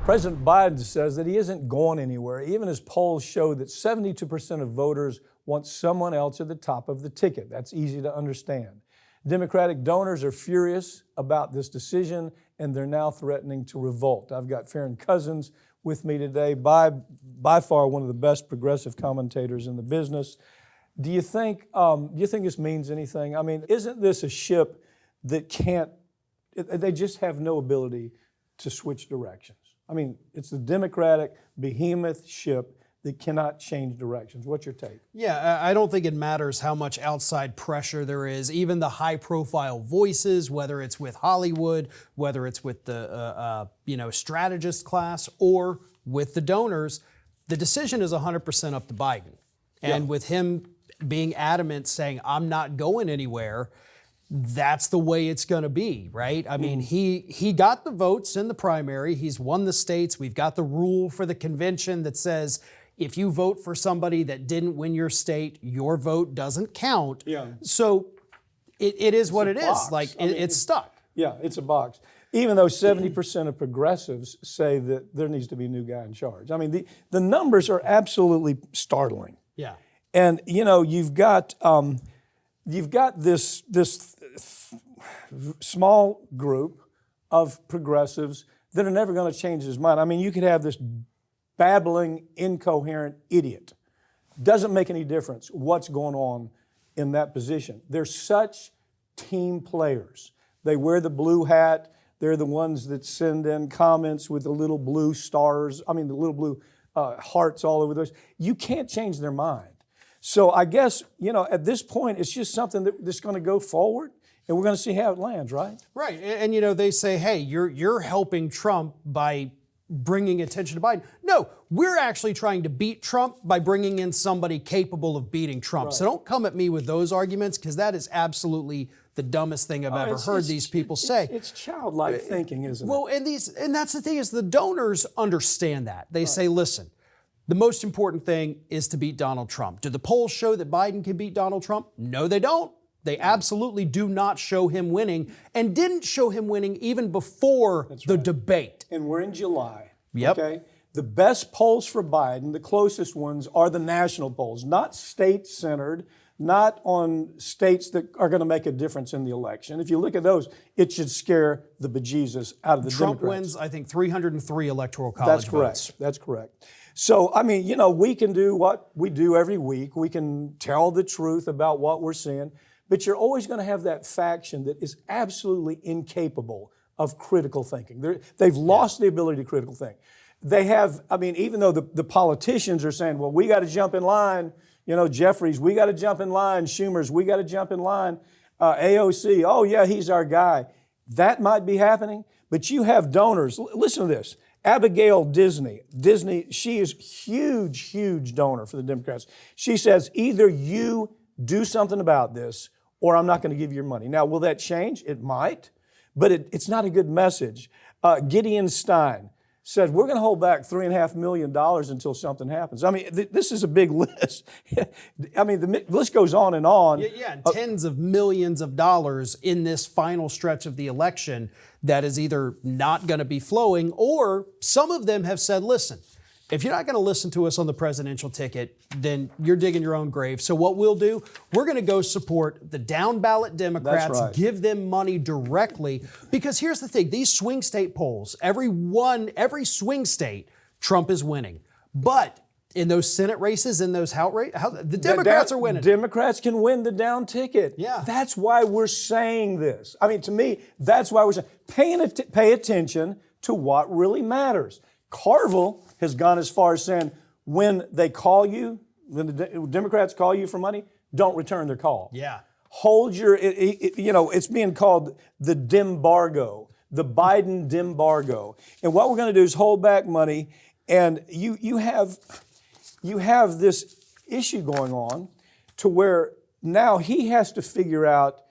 President Biden says that he isn't going anywhere, even as polls show that 72% of voters want someone else at the top of the ticket. That's easy to understand. Democratic donors are furious about this decision, and they're now threatening to revolt. I've got Farron Cousins with me today, by far one of the best progressive commentators in the business. Do you think this means anything? I mean, isn't this a ship that they just have no ability to switch directions? I mean, it's the Democratic behemoth ship that cannot change directions. What's your take? Yeah, I don't think it matters how much outside pressure there is. Even the high-profile voices, whether it's with Hollywood, whether it's with the strategist class, or with the donors, the decision is 100% up to Biden. And with him being adamant, saying, "I'm not going anywhere," that's the way it's going to be, right? I mean, he got the votes in the primary. He's won the states. We've got the rule for the convention that says if you vote for somebody that didn't win your state, your vote doesn't count. Yeah. So it is what it is. Like, it's stuck. Yeah, it's a box. Even though 70% of progressives say that there needs to be a new guy in charge. I mean, the numbers are absolutely startling. Yeah. And, you've got this small group of progressives that are never going to change his mind. I mean, you could have this babbling, incoherent idiot. Doesn't make any difference what's going on in that position. They're such team players. They wear the blue hat. They're the ones that send in comments with the little blue stars, the little blue hearts all over those. You can't change their mind. So I guess, at this point, it's just something that's going to go forward, and we're going to see how it lands, right? Right. And they say, hey, you're helping Trump by bringing attention to Biden. No, we're actually trying to beat Trump by bringing in somebody capable of beating Trump. Right. So don't come at me with those arguments, because that is absolutely the dumbest thing I've ever heard these people say. It's childlike thinking, isn't it? Well, and that's the thing, is the donors understand that. They say, listen, the most important thing is to beat Donald Trump. Do the polls show that Biden can beat Donald Trump? No, they don't. They absolutely do not show him winning, and didn't show him winning even before the debate. And we're in July. Yep. Okay? The best polls for Biden, the closest ones, are the national polls, not state-centered, not on states that are going to make a difference in the election. If you look at those, it should scare the bejesus out of the Trump Democrats. wins, I think, 303 electoral college votes. That's correct. So, we can do what we do every week. We can tell the truth about what we're seeing, but you're always going to have that faction that is absolutely incapable of critical thinking. They've lost the ability to critical think. They have, even though the politicians are saying, well, we got to jump in line, Jeffries, we got to jump in line, Schumer's, we got to jump in line, AOC, oh yeah, he's our guy. That might be happening, but you have donors. Listen to this. Abigail Disney, she is huge donor for the Democrats. She says, either you do something about this or I'm not going to give you your money. Now, will that change? It might, but it's not a good message. Gideon Stein said, we're going to hold back $3.5 million until something happens. This is a big list. The list goes on and on. Yeah, and tens of millions of dollars in this final stretch of the election that is either not going to be flowing, or some of them have said, listen, if you're not going to listen to us on the presidential ticket, then you're digging your own grave. So what we'll do, we're going to go support the down ballot Democrats, give them money directly. Because here's the thing, these swing state polls, every swing state, Trump is winning. But in those Senate races, in those House races, the Democrats are winning. Democrats can win the down ticket. Yeah. That's why we're saying this. To me, that's why we're saying, pay attention to what really matters. Carville has gone as far as saying, when they call you, when the Democrats call you for money, don't return their call. Yeah. Hold your, it's being called the Dembargo, the Biden Dembargo. And what we're going to do is hold back money, and you have this issue going on to where now he has to figure out,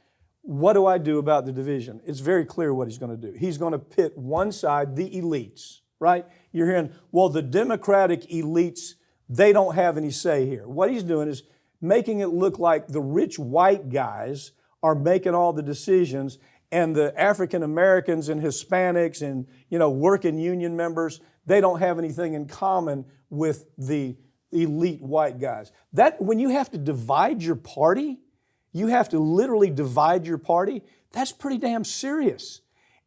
what do I do about the division? It's very clear what he's going to do. He's going to pit one side, the elites, right? You're hearing, well, the Democratic elites, they don't have any say here. What he's doing is making it look like the rich white guys are making all the decisions, and the African Americans and Hispanics and, working union members, they don't have anything in common with the elite white guys. That, when you have to divide your party, you have to literally divide your party, that's pretty damn serious.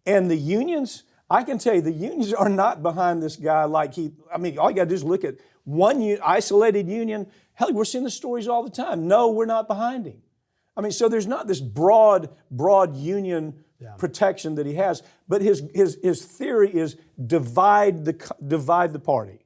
And the unions, I can tell you, the unions are not behind this guy like all you gotta do is look at one isolated union. Hell, we're seeing the stories all the time. No, we're not behind him. So there's not this broad union protection that he has, but his theory is divide the party.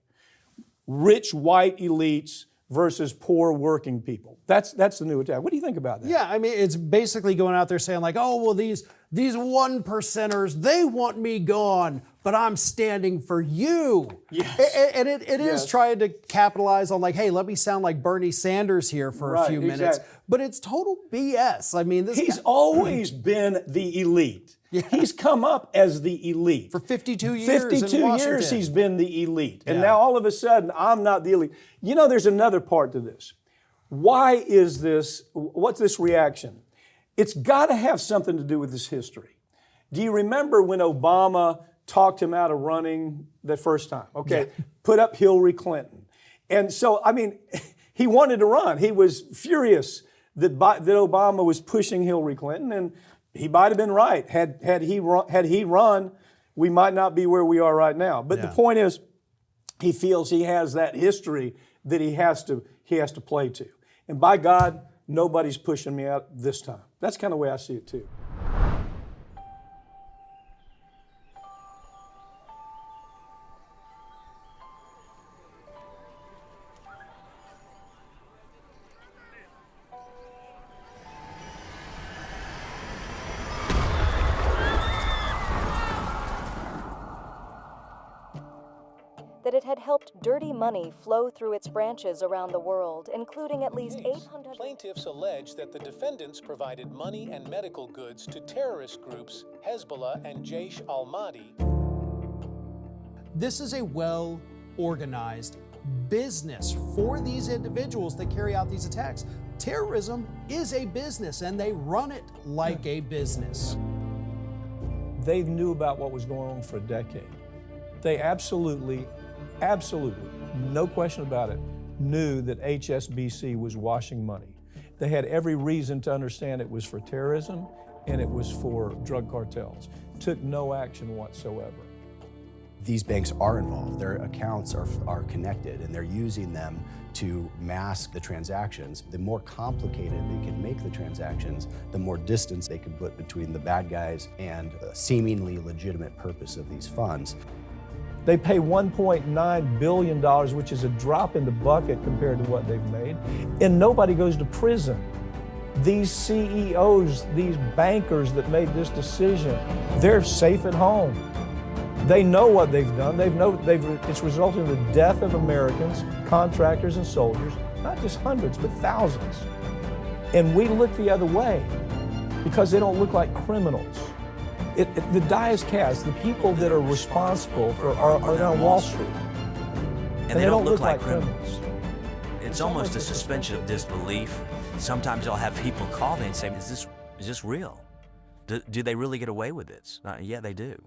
Rich white elites versus poor working people. That's the new attack. What do you think about that? Yeah, it's basically going out there saying like, oh, well, these 1%ers, they want me gone, but I'm standing for you. Yes. And it is trying to capitalize on like, hey, let me sound like Bernie Sanders here for a few minutes. Exactly. But it's total BS. He's always been the elite. Yeah. He's come up as the elite. For 52 years 52 in Washington. years he's been the elite. And now all of a sudden, I'm not the elite. There's another part to this. Why is this? What's this reaction? It's got to have something to do with his history. Do you remember when Obama talked him out of running the first time? Okay, put up Hillary Clinton. And so, he wanted to run. He was furious that Obama was pushing Hillary Clinton, and he might have been right. Had he run, we might not be where we are right now. But the point is, he feels he has that history that he has to play to. And by God, nobody's pushing me out this time. That's kind of the way I see it too. That it had helped dirty money flow through its branches around the world, including at least 800... Plaintiffs allege that the defendants provided money and medical goods to terrorist groups Hezbollah and Jaish al-Mahdi. This is a well-organized business for these individuals that carry out these attacks. Terrorism is a business, and they run it like a business. They knew about what was going on for a decade. They absolutely, no question about it, knew that HSBC was washing money. They had every reason to understand it was for terrorism and it was for drug cartels. Took no action whatsoever. These banks are involved. Their accounts are connected, and they're using them to mask the transactions. The more complicated they can make the transactions, the more distance they can put between the bad guys and a seemingly legitimate purpose of these funds. They pay $1.9 billion, which is a drop in the bucket compared to what they've made, and nobody goes to prison. These CEOs, these bankers that made this decision, they're safe at home. They know what they've done. It's resulted in the death of Americans, contractors and soldiers, not just hundreds, but thousands. And we look the other way because they don't look like criminals. The die is cast. The people that are responsible are on Wall Street. And they don't look like criminals. It's almost a suspension of disbelief. Sometimes I'll have people call me and say, is this real? Do they really get away with this? Yeah, they do.